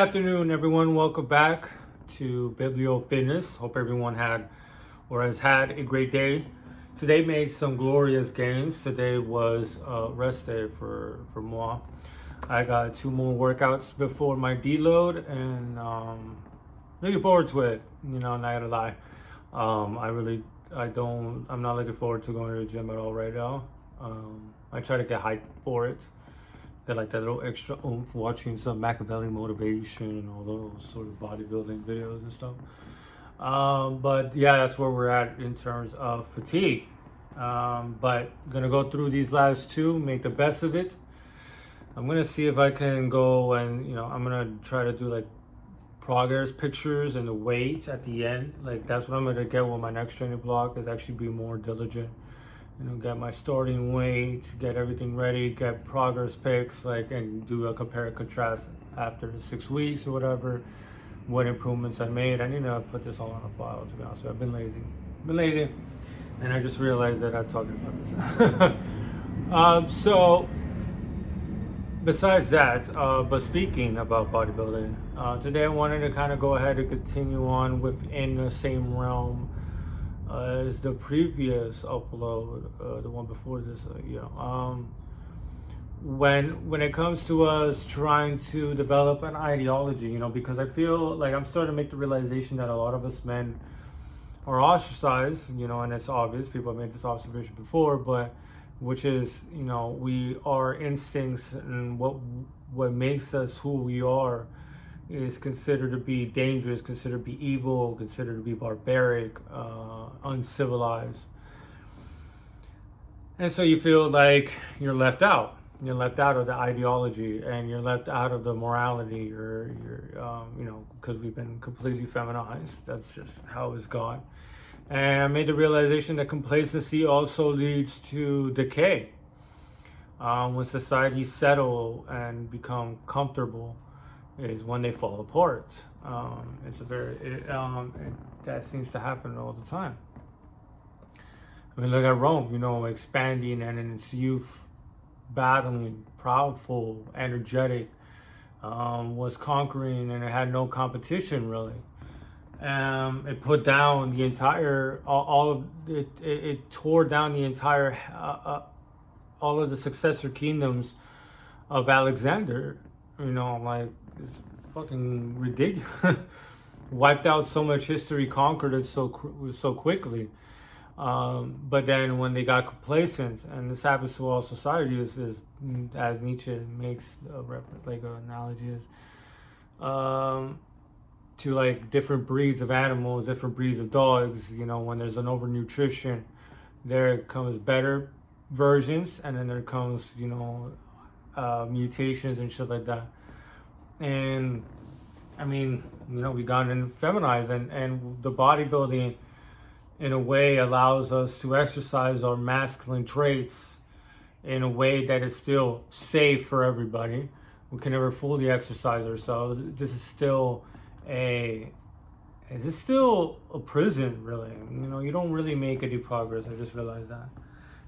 Afternoon, everyone. Welcome back to Biblio Fitness. Hope everyone had or has had a great day. Today made some glorious gains. Today was rest day for moi. I got 2 more workouts before my deload, and looking forward to it. Not gonna lie. I'm not looking forward to going to the gym at all right now. I try to get hyped for it. Get like that little extra oomph watching some Machiavelli motivation and all those sort of bodybuilding videos and stuff. But yeah, that's where we're at in terms of fatigue. But gonna go through these last 2, make the best of it. I'm gonna see if I can go and I'm gonna try to do like progress pictures and the weights at the end. Like that's what I'm gonna get with my next training block, is actually be more diligent. Get my starting weight, get everything ready, get progress pics, and do a compare and contrast after the 6 weeks or whatever, what improvements I made. I need to put this all on a file, to be honest with you. I've been lazy, and I just realized that I'm talking about this. So, besides that, but speaking about bodybuilding, today I wanted to kind of go ahead and continue on within the same realm as the previous upload, the one before this. When it comes to us trying to develop an ideology, because I feel like I'm starting to make the realization that a lot of us men are ostracized, and it's obvious. People have made this observation before, but which is, our instincts and what makes us who we are is considered to be dangerous, considered to be evil, considered to be barbaric, uncivilized. And so you feel like you're left out. You're left out of the ideology, and you're left out of the morality, because we've been completely feminized. That's just how it's gone. And I made the realization that complacency also leads to decay. When societies settle and become comfortable, is when they fall apart. That seems to happen all the time. I mean, look at Rome, expanding and in its youth, battling, proudful, energetic, was conquering, and it had no competition really. It put down the entire, it tore down the entire, all of the successor kingdoms of Alexander. It's fucking ridiculous. Wiped out so much history, conquered it so quickly. But then when they got complacent, and this happens to all societies, is as Nietzsche makes a reference, like an analogy is, to like different breeds of animals, different breeds of dogs. When there's an overnutrition, there comes better versions, and then there comes mutations and shit like that. And I mean, we gotten feminized, and the bodybuilding in a way allows us to exercise our masculine traits in a way that is still safe for everybody. We can never fully exercise ourselves. This is still a prison, really. You don't really make any progress. I just realized that.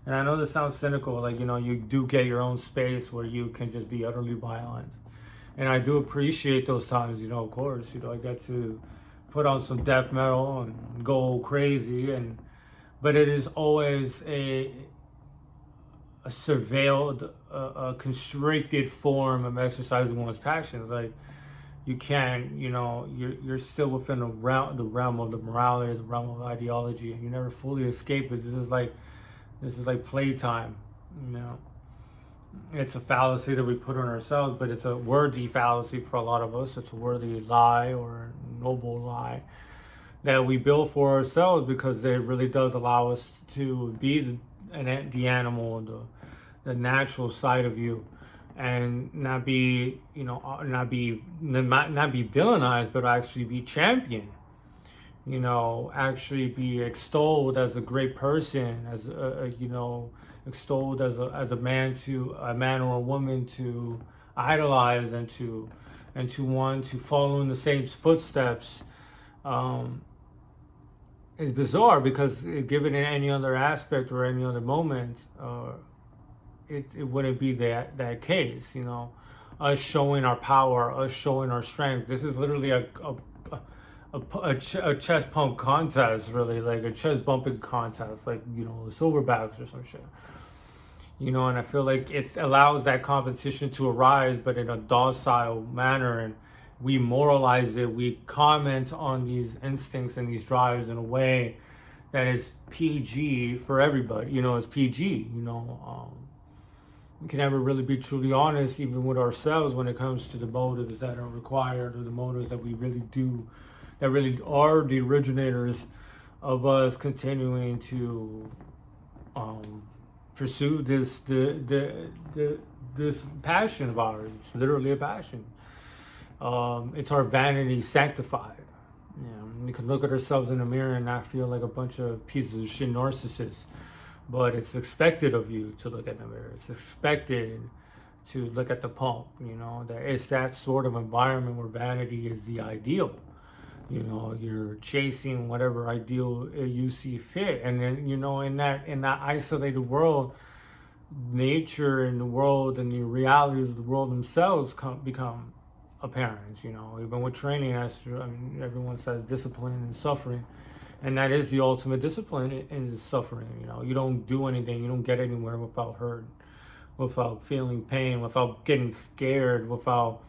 And I know this sounds cynical, you do get your own space where you can just be utterly violent. And I do appreciate those times, of course. I get to put on some death metal and go crazy, but it is always a surveilled, a constricted form of exercising one's passions. Like you can't, you're still within the realm of the morality, the realm of ideology, and you never fully escape it. This is like playtime, It's a fallacy that we put on ourselves, but it's a worthy fallacy for a lot of us. It's a worthy lie or a noble lie that we build for ourselves, because it really does allow us to be the animal, the natural side of you, and not be villainized, but actually be championed. Actually be extolled as a great person, as extolled as a man or a woman to idolize, and to want to follow in the same footsteps. Is bizarre, because given in any other aspect or any other moment, it wouldn't be that case. us showing our power, us showing our strength. This is literally a chest pump contest, really, like a chest bumping contest, like, you know, silverbacks or some shit. You know, and I feel like it allows that competition to arise, but in a docile manner, and we moralize it. We comment on these instincts and these drives in a way that is PG for everybody. You know, it's PG. You know, we can never really be truly honest, even with ourselves, when it comes to the motives that are required, or the motives that we really do, that really are the originators of us continuing to pursue this passion of ours. It's literally a passion. It's our vanity sanctified. You know, we can look at ourselves in the mirror and not feel like a bunch of pieces of shit narcissists, but it's expected of you to look at the mirror. It's expected to look at the pump. You know, that it's that sort of environment where vanity is the ideal. You know, you're chasing whatever ideal you see fit, and then, you know, in that isolated world, nature and the world and the realities of the world themselves become apparent. You know, even with training, everyone says discipline and suffering, and that is the ultimate discipline, is suffering. You know, you don't do anything, you don't get anywhere without hurt, without feeling pain, without getting scared, without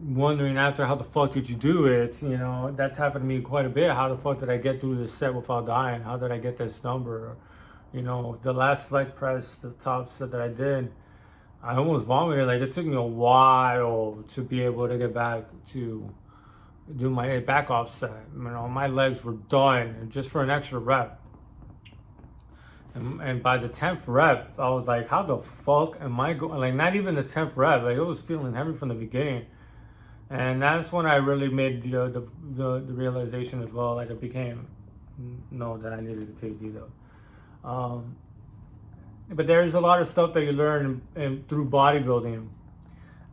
wondering after how the fuck did you do it. You know, that's happened to me quite a bit. How the fuck did I get through this set without dying? How did I get this number? You know, the last leg press, the top set that I did, I almost vomited. Like, it took me a while to be able to get back to do my back off set. You know, my legs were done just for an extra rep. And by the 10th rep, I was like, how the fuck am I going? Like, not even the 10th rep. Like, it was feeling heavy from the beginning. And that's when I really made the realization as well. Like, it became that I needed to take deload. But there's a lot of stuff that you learn through bodybuilding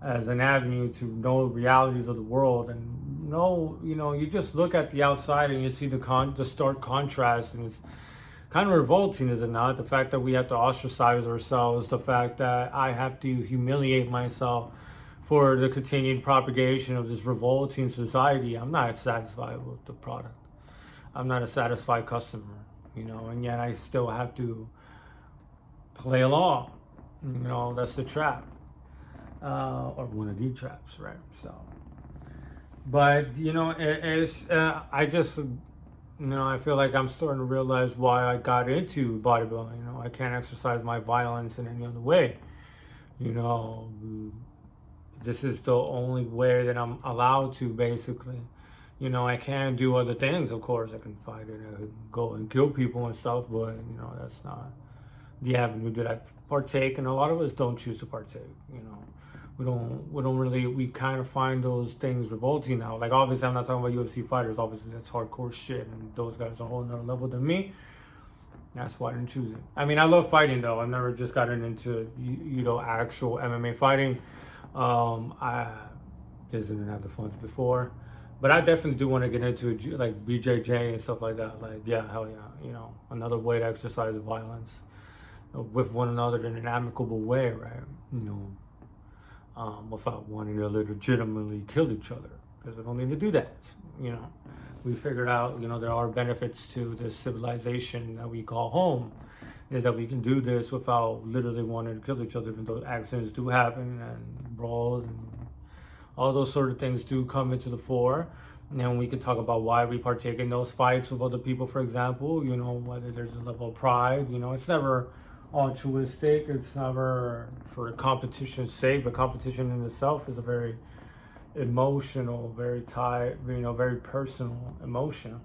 as an avenue to know realities of the world, and you know, you just look at the outside and you see the stark contrast, and it's kind of revolting, is it not? The fact that we have to ostracize ourselves, the fact that I have to humiliate myself for the continued propagation of this revolting society. I'm not satisfied with the product. I'm not a satisfied customer, you know, and yet I still have to play along. You know, that's the trap, or one of the traps, right? So, but you know, I just, you know, I feel like I'm starting to realize why I got into bodybuilding. You know, I can't exercise my violence in any other way. You know, this is the only way that I'm allowed to, basically. You know, I can do other things, of course. I can fight it, I can go and kill people and stuff, but, you know, that's not the avenue that I partake, and a lot of us don't choose to partake. You know, we don't really, we kind of find those things revolting now. Like, obviously, I'm not talking about UFC fighters. Obviously, that's hardcore shit, and those guys are a whole nother level than me. That's why I didn't choose it. I mean, I love fighting, though. I've never just gotten into, you know, actual MMA fighting. I just didn't have the funds before, but I definitely do want to get into like BJJ and stuff like that. Like, yeah, hell yeah, you know, another way to exercise violence with one another in an amicable way, right? You know, without wanting to legitimately kill each other, because we don't need to do that. You know, we figured out, you know, there are benefits to this civilization that we call home, is that we can do this without literally wanting to kill each other, even though accidents do happen and brawls and all those sort of things do come into the fore. And we can talk about why we partake in those fights with other people, for example, you know, whether there's a level of pride. You know, it's never altruistic, it's never for competition's sake, but competition in itself is a very emotional, very tight, you know, very personal emotion.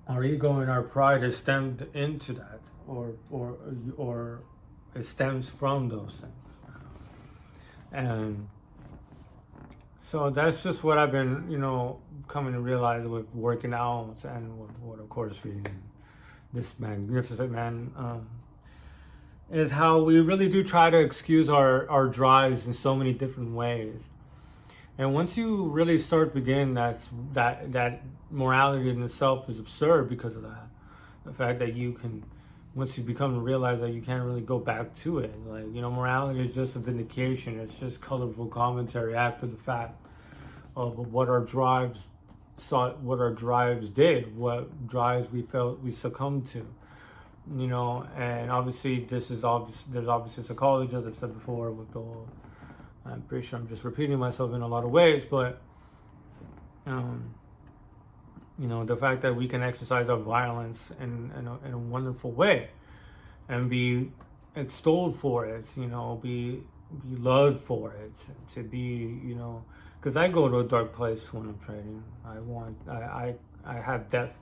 Our ego and our pride is stemmed into that, or it stems from those things. And so that's just what I've been, you know, coming to realize with working out and with of course, reading this magnificent man, is how we really do try to excuse our drives in so many different ways. And once you really start begin, that morality in itself is absurd because of that. The fact that you can once you become to realize that you can't really go back to it. Like, you know, morality is just a vindication. It's just colorful commentary after the fact of what our drives what our drives did, what drives we felt we succumbed to. You know, and obviously there's obviously psychology, as I've said before, with the whole, I'm pretty sure I'm just repeating myself in a lot of ways, but you know, the fact that we can exercise our violence in a wonderful way and be extolled for it, you know, be loved for it, to be, you know, because I go to a dark place when I'm training. I have depth.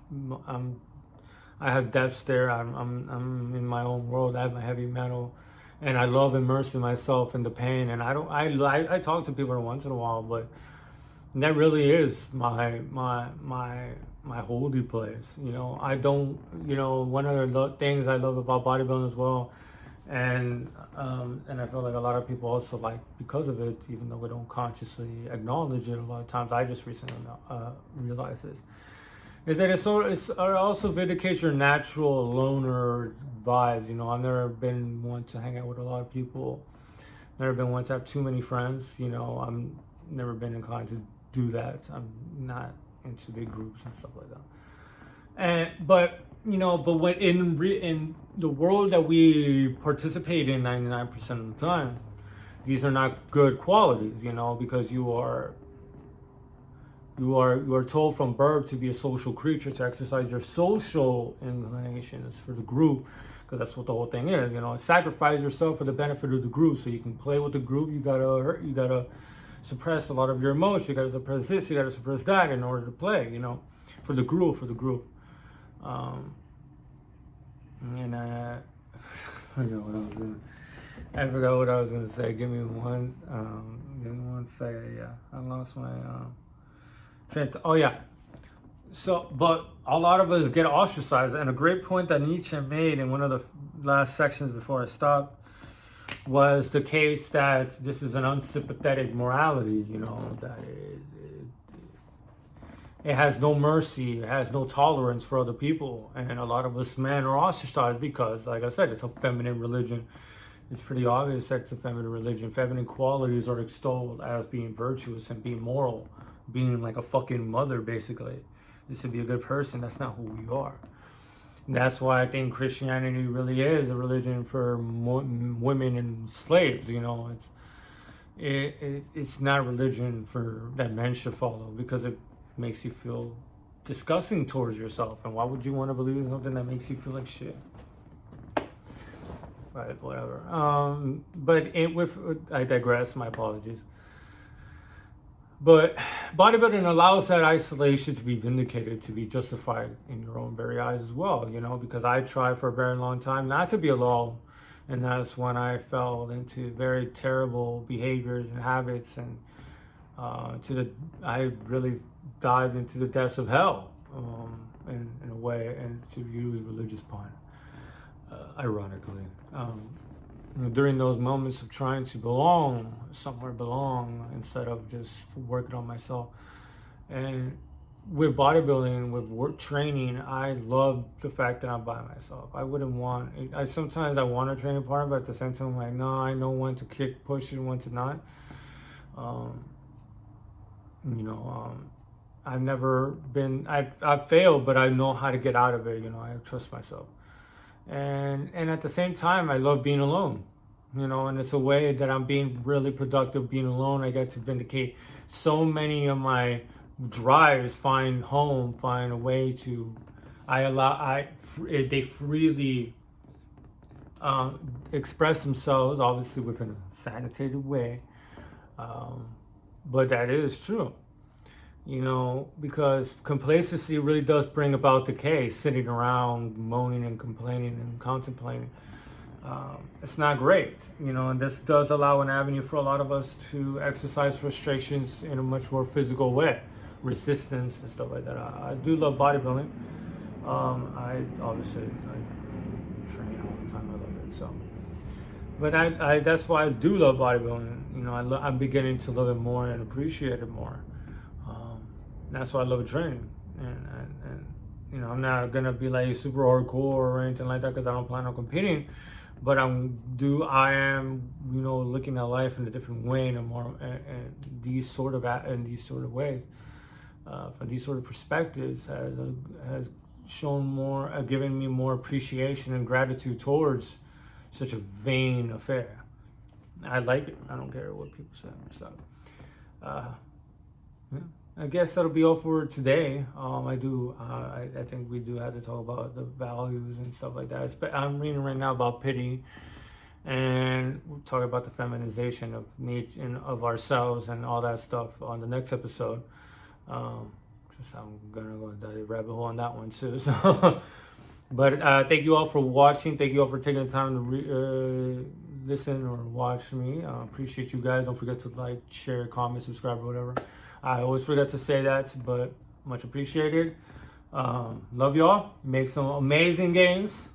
I have depths there. I'm in my own world. I have my heavy metal, and I love immersing myself in the pain. And I talk to people once in a while, but that really is my holy place. You know, I don't. You know, one of the things I love about bodybuilding as well, and I feel like a lot of people also like because of it, even though we don't consciously acknowledge it. A lot of times, I just recently realized this. Is that it also vindicates your natural loner vibes. You know, I've never been one to hang out with a lot of people. Never been one to have too many friends. You know, I'm never been inclined to do that. I'm not into big groups and stuff like that. But when in the world that we participate in 99% of the time, these are not good qualities. You know, because you are told from birth to be a social creature, to exercise your social inclinations for the group, because that's what the whole thing is. You know, sacrifice yourself for the benefit of the group, so you can play with the group. You gotta suppress a lot of your emotions. You gotta suppress this. You gotta suppress that in order to play. You know, for the group. I forgot what I was gonna say. Give me one second. Yeah, I lost my. Oh yeah. So, but a lot of us get ostracized, and a great point that Nietzsche made in one of the last sections before I stopped was the case that this is an unsympathetic morality. You know, that it has no mercy, it has no tolerance for other people, and a lot of us men are ostracized because, like I said, it's a feminine religion. It's pretty obvious that it's a feminine religion. Feminine qualities are extolled as being virtuous and being moral. Being like a fucking mother, basically. This to be a good person. That's not who we are. And that's why I think Christianity really is a religion for women and slaves. You know, it's not a religion for that men should follow, because it makes you feel disgusting towards yourself. And why would you want to believe in something that makes you feel like shit? Right, whatever. I digress. My apologies. But bodybuilding allows that isolation to be vindicated, to be justified in your own very eyes as well, you know, because I tried for a very long time not to be alone. And that's when I fell into very terrible behaviors and habits, and I really dived into the depths of hell, in a way, and to use religious pun, ironically. During those moments of trying to belong instead of just working on myself. And with bodybuilding, with work training, I love the fact that I'm by myself. I wouldn't want, sometimes I want a training partner, but at the same time, I'm like, no, I know when to kick, push, and when to not. I've never been, I've failed, but I know how to get out of it. You know, I trust myself. And at the same time, I love being alone, you know, and it's a way that I'm being really productive being alone. I get to vindicate so many of my drives, find home, find a way to, they freely express themselves, obviously within a sanitary way, but that is true. You know, because complacency really does bring about decay, sitting around moaning and complaining and contemplating. It's not great, you know, and this does allow an avenue for a lot of us to exercise frustrations in a much more physical way, resistance and stuff like that. I do love bodybuilding. I train all the time. I love it. So, but I that's why I do love bodybuilding. You know, I'm beginning to love it more and appreciate it more. That's why I love training, and You know, I'm not gonna be like super hardcore or anything like that because I don't plan on competing. But I am, you know, looking at life in a different way and more and these sort of ways, from these sort of perspectives has shown more, given me more appreciation and gratitude towards such a vain affair. I like it. I don't care what people say. So, yeah. I guess that'll be all for today. I think we do have to talk about the values and stuff like that. I'm reading right now about pity, and we'll talk about the feminization of nature and of ourselves and all that stuff on the next episode. I'm gonna go down the rabbit hole on that one too. So, but thank you all for watching. Thank you all for taking the time to listen or watch me. Appreciate you guys. Don't forget to like, share, comment, subscribe, or whatever. I always forget to say that, but much appreciated. Love y'all. Make some amazing gains.